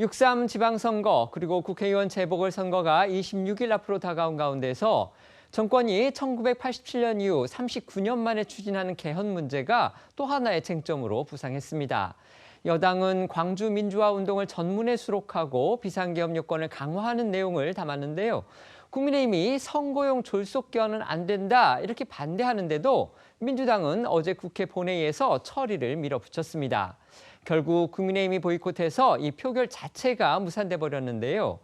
6.3 지방선거 그리고 국회의원 재보궐선거가 26일 앞으로 다가온 가운데서 정권이 1987년 이후 39년 만에 추진하는 개헌 문제가 또 하나의 쟁점으로 부상했습니다. 여당은 광주 민주화 운동을 전문에 수록하고 비상계엄 요건을 강화하는 내용을 담았는데요. 국민의힘이 선거용 졸속 개헌은 안 된다 이렇게 반대하는데도 민주당은 어제 국회 본회의에서 처리를 밀어붙였습니다. 결국 국민의힘이 보이콧해서 이 표결 자체가 무산돼 버렸는데요.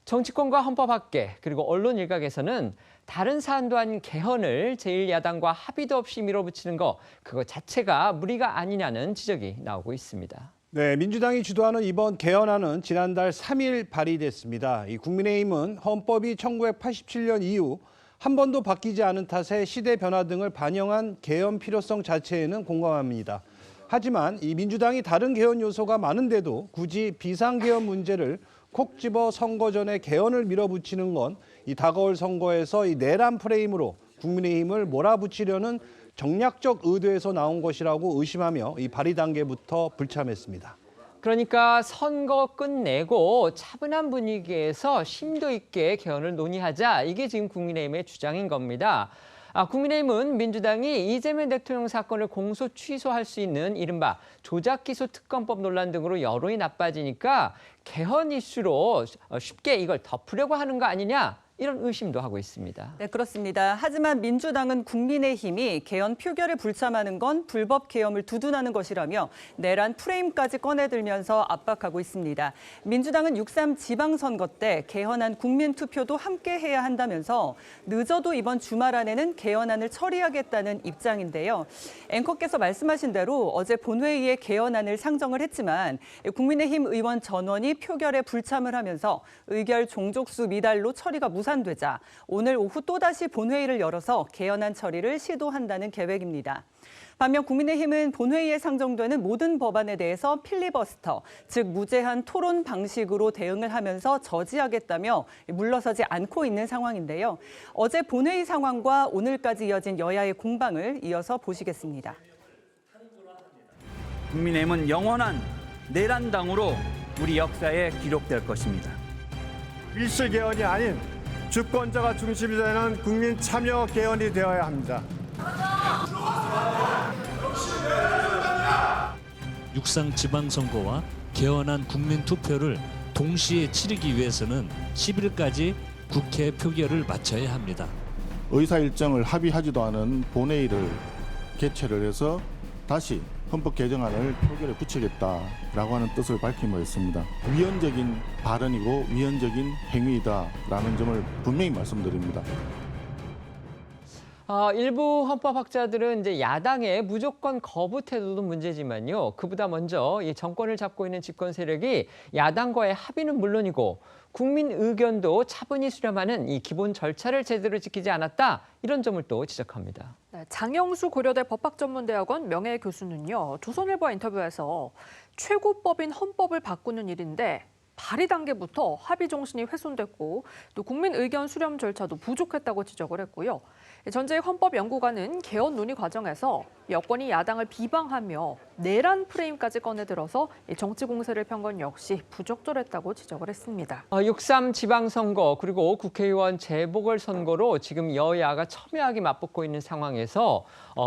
정치권과 헌법학계 그리고 언론 일각에서는 다른 사안도 아닌 개헌을 제1야당과 합의도 없이 밀어붙이는 거 그거 자체가 무리가 아니냐는 지적이 나오고 있습니다. 네, 민주당이 주도하는 이번 개헌안은 지난달 3일 발의됐습니다. 이 국민의힘은 헌법이 1987년 이후 한 번도 바뀌지 않은 탓에 시대 변화 등을 반영한 개헌 필요성 자체에는 공감합니다. 하지만 이 민주당이 다른 개헌 요소가 많은데도 굳이 비상개헌 문제를 콕 집어 선거 전에 개헌을 밀어붙이는 건 이 다가올 선거에서 이 내란 프레임으로 국민의힘을 몰아붙이려는 정략적 의도에서 나온 것이라고 의심하며 이 발의 단계부터 불참했습니다. 그러니까 선거 끝내고 차분한 분위기에서 심도 있게 개헌을 논의하자 이게 지금 국민의힘의 주장인 겁니다. 국민의힘은 민주당이 이재명 대통령 사건을 공소 취소할 수 있는 이른바 조작기소 특검법 논란 등으로 여론이 나빠지니까 개헌 이슈로 쉽게 이걸 덮으려고 하는 거 아니냐 이런 의심도 하고 있습니다. 네, 그렇습니다. 하지만 민주당은 국민의힘이 개헌 표결에 불참하는 건 불법 계엄을 두둔하는 것이라며 내란 프레임까지 꺼내들면서 압박하고 있습니다. 민주당은 6.3 지방선거 때 개헌안 국민투표도 함께 해야 한다면서 늦어도 이번 주말 안에는 개헌안을 처리하겠다는 입장인데요. 앵커께서 말씀하신 대로 어제 본회의에 개헌안을 상정을 했지만 국민의힘 의원 전원이 표결에 불참을 하면서 의결 종족수 미달로 처리가 무산되자 오늘 오후 또다시 본회의를 열어서 개헌안 처리를 시도한다는 계획입니다. 반면 국민의힘은 본회의에 상정되는 모든 법안에 대해서 필리버스터, 즉 무제한 토론 방식으로 대응을 하면서 저지하겠다며 물러서지 않고 있는 상황인데요. 어제 본회의 상황과 오늘까지 이어진 여야의 공방을 이어서 보시겠습니다. 국민의힘은 영원한 내란당으로 우리 역사에 기록될 것입니다. 일시 개헌이 아닌 주권자가 중심이 되는 국민 참여 개헌이 되어야 합니다. 6.3 지방선거와 개헌안 국민투표를 동시에 치르기 위해서는 10일까지 국회 표결을 마쳐야 합니다. 의사 일정을 합의하지도 않은 본회의를 개최를 해서 다시 헌법 개정안을 표결에 붙이겠다라고 하는 뜻을 밝힘하였습니다. 위헌적인 발언이고 위헌적인 행위다라는 점을 분명히 말씀드립니다. 일부 헌법학자들은 이제 야당의 무조건 거부 태도도 문제지만요. 그보다 먼저 이 정권을 잡고 있는 집권 세력이 야당과의 합의는 물론이고 국민 의견도 차분히 수렴하는 이 기본 절차를 제대로 지키지 않았다 이런 점을 또 지적합니다. 네, 장영수 고려대 법학전문대학원 명예교수는요. 조선일보와 인터뷰에서 최고법인 헌법을 바꾸는 일인데 발의 단계부터 합의 정신이 훼손됐고 또 국민 의견 수렴 절차도 부족했다고 지적을 했고요. 전재익 헌법연구관은 개헌 논의 과정에서 여권이 야당을 비방하며 내란 프레임까지 꺼내들어서 정치 공세를 편 건 역시 부적절했다고 지적을 했습니다. 6.3 지방선거 그리고 국회의원 재보궐선거로 지금 여야가 첨예하게 맞붙고 있는 상황에서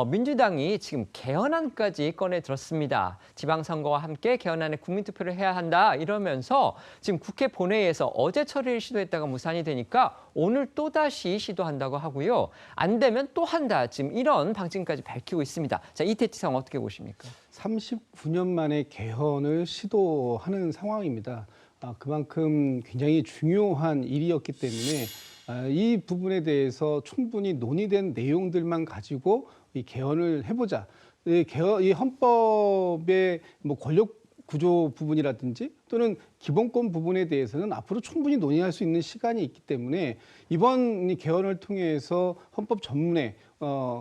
민주당이 지금 개헌안까지 꺼내들었습니다. 지방선거와 함께 개헌안에 국민투표를 해야 한다 이러면서 지금 국회 본회의에서 어제 처리를 시도했다가 무산이 되니까 오늘 또다시 시도한다고 하고요. 안 되면 또 한다. 지금 이런 방침까지 밝히고 있습니다. 자, 이태치 상황 어떻게 보십니까? 39년 만에 개헌을 시도하는 상황입니다. 그만큼 굉장히 중요한 일이었기 때문에 이 부분에 대해서 충분히 논의된 내용들만 가지고 이 개헌을 해보자. 이 헌법의 권력 구조 부분이라든지 또는 기본권 부분에 대해서는 앞으로 충분히 논의할 수 있는 시간이 있기 때문에 이번 개헌을 통해서 헌법 전문에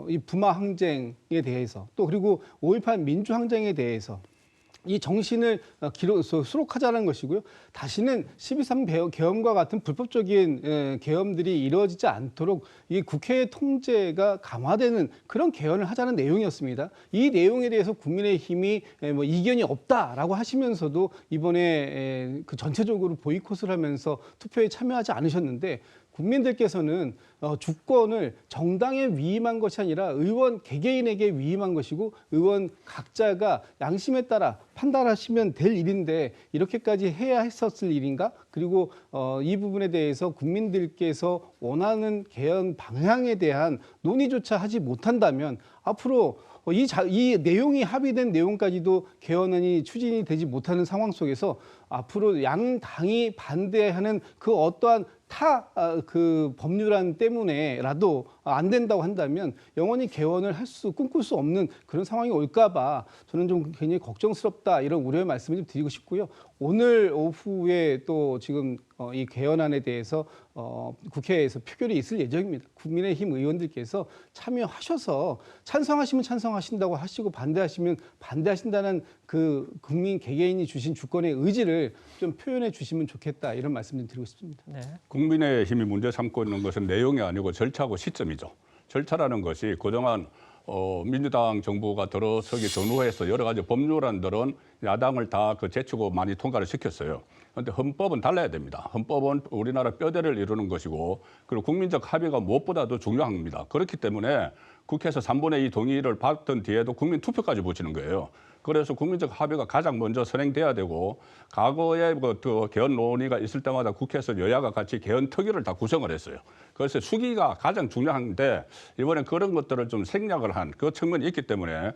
이 부마 항쟁에 대해서 또 그리고 5.18 민주항쟁에 대해서 이 정신을 수록하자는 것이고요. 다시는 12.3 계엄과 같은 불법적인 계엄들이 이루어지지 않도록 이 국회의 통제가 강화되는 그런 개헌을 하자는 내용이었습니다. 이 내용에 대해서 국민의힘이 뭐 이견이 없다라고 하시면서도 이번에 그 전체적으로 보이콧을 하면서 투표에 참여하지 않으셨는데 국민들께서는 주권을 정당에 위임한 것이 아니라 의원 개개인에게 위임한 것이고 의원 각자가 양심에 따라 판단하시면 될 일인데 이렇게까지 해야 했었을 일인가? 그리고 이 부분에 대해서 국민들께서 원하는 개헌 방향에 대한 논의조차 하지 못한다면 앞으로 이 내용이 합의된 내용까지도 개헌안이 추진이 되지 못하는 상황 속에서 앞으로 양 당이 반대하는 그 어떠한 그 법률안 때문에라도 안 된다고 한다면 영원히 개헌을 꿈꿀 수 없는 그런 상황이 올까봐 저는 좀 굉장히 걱정스럽다 이런 우려의 말씀을 좀 드리고 싶고요. 오늘 오후에 또 지금 이 개헌안에 대해서 국회에서 표결이 있을 예정입니다. 국민의힘 의원들께서 참여하셔서 찬성하시면 찬성하신다고 하시고 반대하시면 반대하신다는 그 국민 개개인이 주신 주권의 의지를 좀 표현해 주시면 좋겠다 이런 말씀 좀 드리고 싶습니다. 네. 국민의힘이 문제 삼고 있는 것은 내용이 아니고 절차하고 시점이죠. 절차라는 것이 그동안 민주당 정부가 들어서기 전후해서 여러 가지 법률안들은 야당을 다 제치고 많이 통과를 시켰어요. 그런데 헌법은 달라야 됩니다. 헌법은 우리나라 뼈대를 이루는 것이고 그리고 국민적 합의가 무엇보다도 중요합니다. 그렇기 때문에 국회에서 3분의 2 동의를 받던 뒤에도 국민 투표까지 붙이는 거예요. 그래서 국민적 합의가 가장 먼저 선행돼야 되고 과거에 그 개헌 논의가 있을 때마다 국회에서 여야가 같이 개헌 특위를 다 구성을 했어요. 그래서 수기가 가장 중요한데 이번엔 그런 것들을 좀 생략을 한 그 측면이 있기 때문에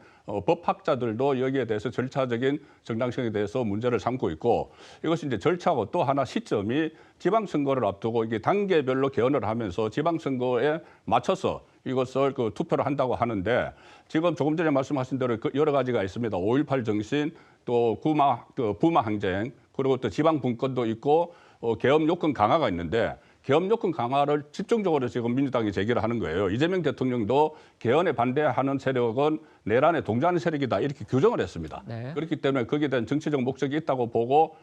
법학자들도 여기에 대해서 절차적인 정당성에 대해서 문제를 삼고 있고 이것이 이제 절차하고 또 하나 시점이 지방선거를 앞두고 이게 단계별로 개헌을 하면서 지방선거에 맞춰서 이것을 투표를 한다고 하는데 지금 조금 전에 말씀하신 대로 여러 가지가 있습니다. 5.18 정신, 또 부마 항쟁, 그리고 또 지방 분권도 있고 계엄 요건 강화가 있는데 계엄 요건 강화를 집중적으로 지금 민주당이 제기를 하는 거예요. 이재명 대통령도 개헌에 반대하는 세력은 내란에 동조하는 세력이다 이렇게 규정을 했습니다. 네. 그렇기 때문에 거기에 대한 정치적 목적이 있다고 보고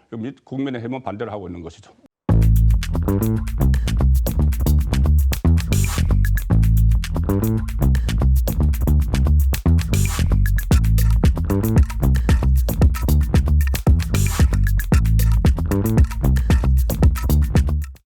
국민의힘은 반대를 하고 있는 것이죠.